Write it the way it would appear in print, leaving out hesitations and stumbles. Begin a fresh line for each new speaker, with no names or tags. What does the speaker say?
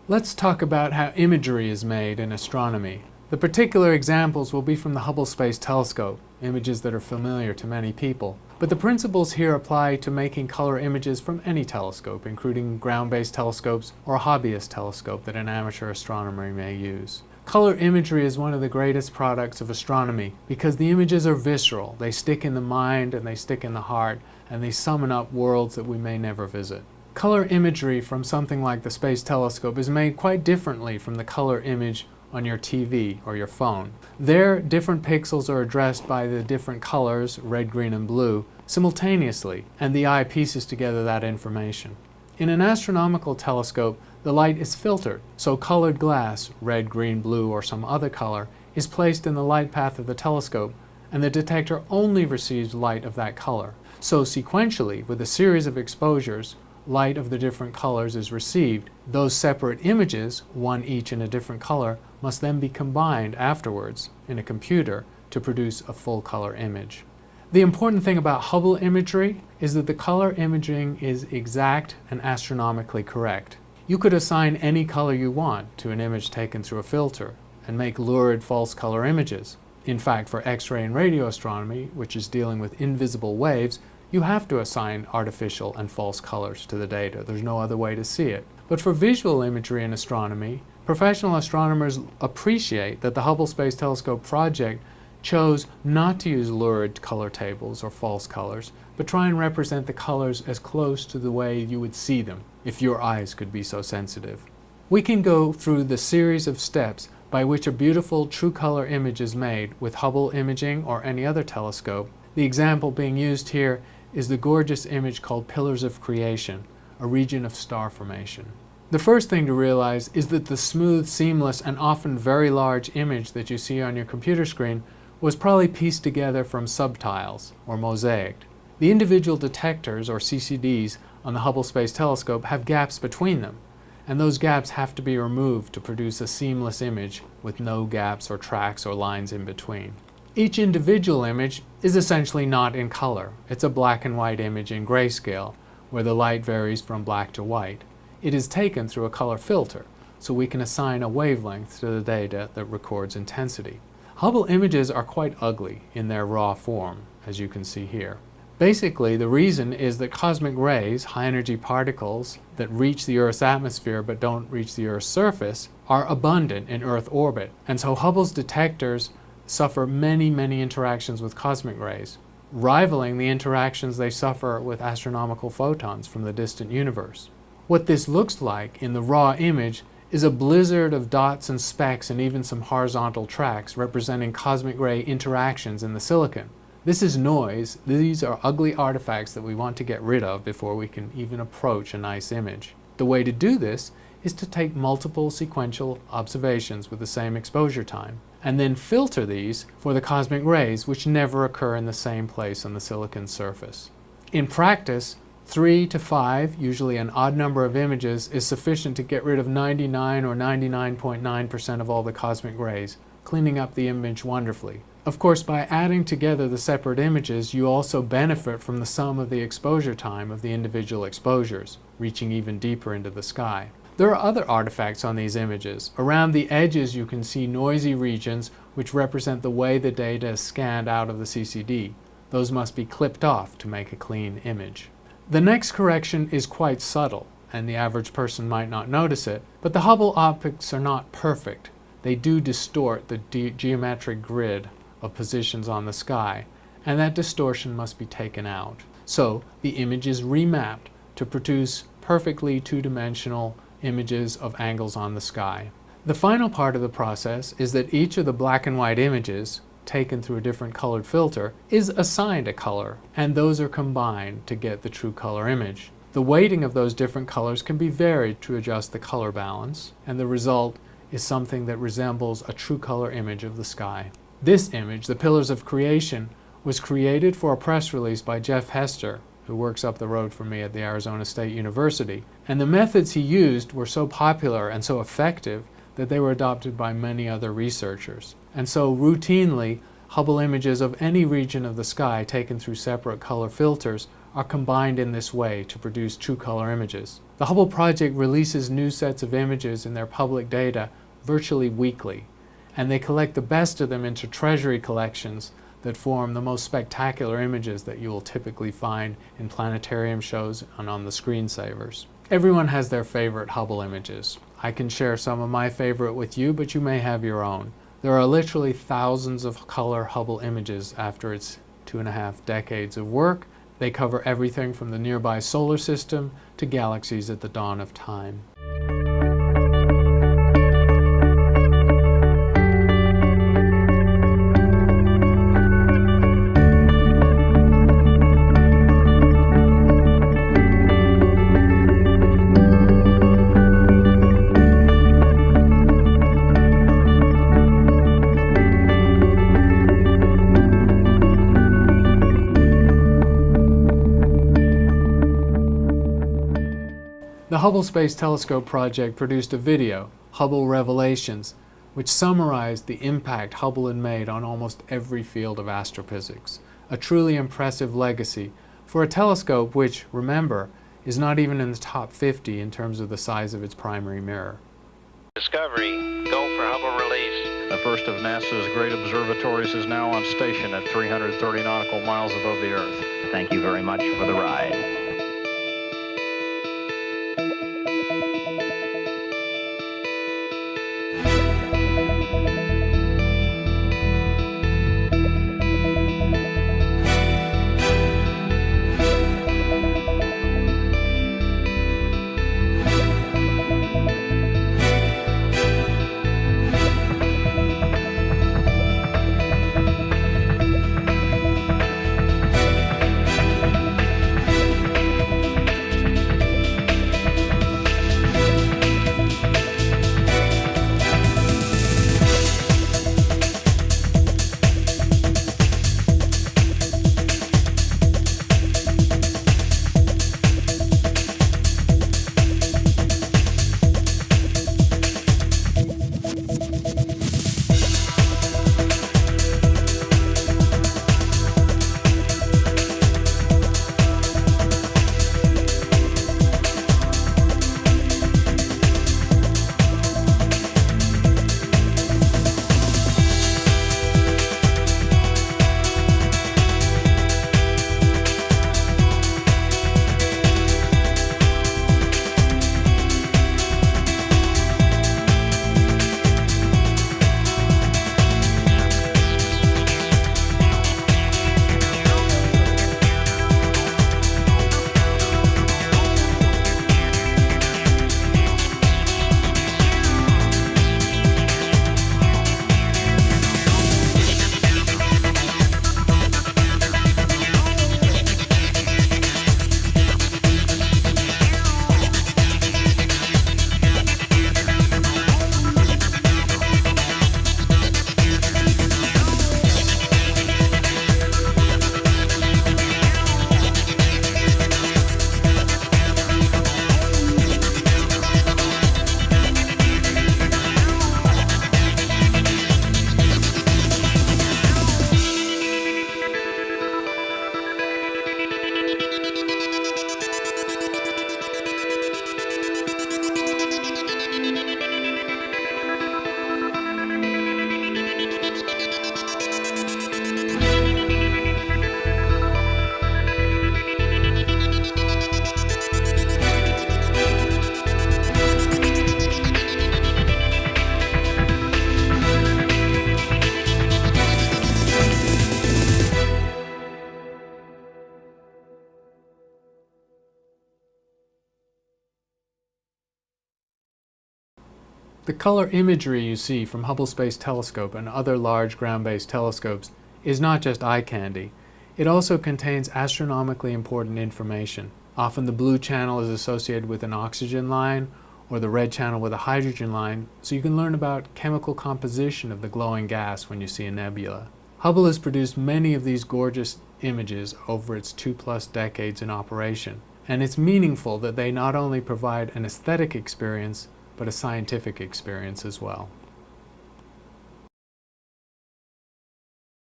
Let's talk about how imagery is made in astronomy. The particular examples will be from the Hubble Space Telescope, images that are familiar to many people. But the principles here apply to making color images from any telescope, including ground-based telescopes or a hobbyist telescope that an amateur astronomer may use. Color imagery is one of the greatest products of astronomy because the images are visceral. They stick in the mind and they stick in the heart, and they summon up worlds that we may never visit. Color imagery from something like the Space Telescope is made quite differently from the color image on your TV or your phone. There, different pixels are addressed by the different colors, red, green, and blue, simultaneously, and the eye pieces together that information. In an astronomical telescope, the light is filtered, so colored glass, red, green, blue, or some other color, is placed in the light path of the telescope, and the detector only receives light of that color. So sequentially, with a series of exposures, light of the different colors is received. Those separate images, one each in a different color, must then be combined afterwards in a computer to produce a full color image. The important thing about Hubble imagery is that the color imaging is exact and astronomically correct. You could assign any color you want to an image taken through a filter and make lurid false color images. In fact, for X-ray and radio astronomy, which is dealing with invisible waves, you have to assign artificial and false colors to the data. There's no other way to see it. But for visual imagery in astronomy, professional astronomers appreciate that the Hubble Space Telescope project chose not to use lurid color tables or false colors, but try and represent the colors as close to the way you would see them, if your eyes could be so sensitive. We can go through the series of steps by which a beautiful true color image is made with Hubble imaging or any other telescope. The example being used here is the gorgeous image called Pillars of Creation, a region of star formation. The first thing to realize is that the smooth, seamless, and often very large image that you see on your computer screen was probably pieced together from subtiles or mosaicked. The individual detectors, or CCDs, on the Hubble Space Telescope have gaps between them, and those gaps have to be removed to produce a seamless image with no gaps or tracks or lines in between. Each individual image is essentially not in color. It's a black and white image in grayscale, where the light varies from black to white. It is taken through a color filter, so we can assign a wavelength to the data that records intensity. Hubble images are quite ugly in their raw form, as you can see here. Basically, the reason is that cosmic rays, high-energy particles that reach the Earth's atmosphere but don't reach the Earth's surface, are abundant in Earth orbit, and so Hubble's detectors suffer many, many interactions with cosmic rays, rivaling the interactions they suffer with astronomical photons from the distant universe. What this looks like in the raw image is a blizzard of dots and specks and even some horizontal tracks representing cosmic ray interactions in the silicon. This is noise. These are ugly artifacts that we want to get rid of before we can even approach a nice image. The way to do this is to take multiple sequential observations with the same exposure time, and then filter these for the cosmic rays which never occur in the same place on the silicon surface. In practice, 3 to 5, usually an odd number of images, is sufficient to get rid of 99 or 99.9% of all the cosmic rays, cleaning up the image wonderfully. Of course, by adding together the separate images, you also benefit from the sum of the exposure time of the individual exposures, reaching even deeper into the sky. There are other artifacts on these images. Around the edges you can see noisy regions which represent the way the data is scanned out of the CCD. Those must be clipped off to make a clean image. The next correction is quite subtle, and the average person might not notice it, but the Hubble optics are not perfect. They do distort the geometric grid of positions on the sky, and that distortion must be taken out. So the image is remapped to produce perfectly two-dimensional images of angles on the sky. The final part of the process is that each of the black and white images, taken through a different colored filter, is assigned a color, and those are combined to get the true color image. The weighting of those different colors can be varied to adjust the color balance, and the result is something that resembles a true color image of the sky. This image, the Pillars of Creation, was created for a press release by Jeff Hester, who works up the road from me at the Arizona State University. And the methods he used were so popular and so effective that they were adopted by many other researchers. And so routinely, Hubble images of any region of the sky taken through separate color filters are combined in this way to produce true color images. The Hubble project releases new sets of images in their public data virtually weekly, and they collect the best of them into treasury collections that form the most spectacular images that you will typically find in planetarium shows and on the screensavers. Everyone has their favorite Hubble images. I can share some of my favorite with you, but you may have your own. There are literally thousands of color Hubble images after its 2.5 decades of work. They cover everything from the nearby solar system to galaxies at the dawn of time. The Hubble Space Telescope project produced a video, Hubble Revelations, which summarized the impact Hubble had made on almost every field of astrophysics. A truly impressive legacy for a telescope which, remember, is not even in the top 50 in terms of the size of its primary mirror.
Discovery, go for Hubble release.
The first of NASA's great observatories is now on station at 330 nautical miles above the Earth.
Thank you very much for the ride.
The color imagery you see from Hubble Space Telescope and other large ground-based telescopes is not just eye candy. It also contains astronomically important information. Often the blue channel is associated with an oxygen line or the red channel with a hydrogen line, so you can learn about chemical composition of the glowing gas when you see a nebula. Hubble has produced many of these gorgeous images over its 2+ decades in operation, and it's meaningful that they not only provide an aesthetic experience, but a scientific experience as well.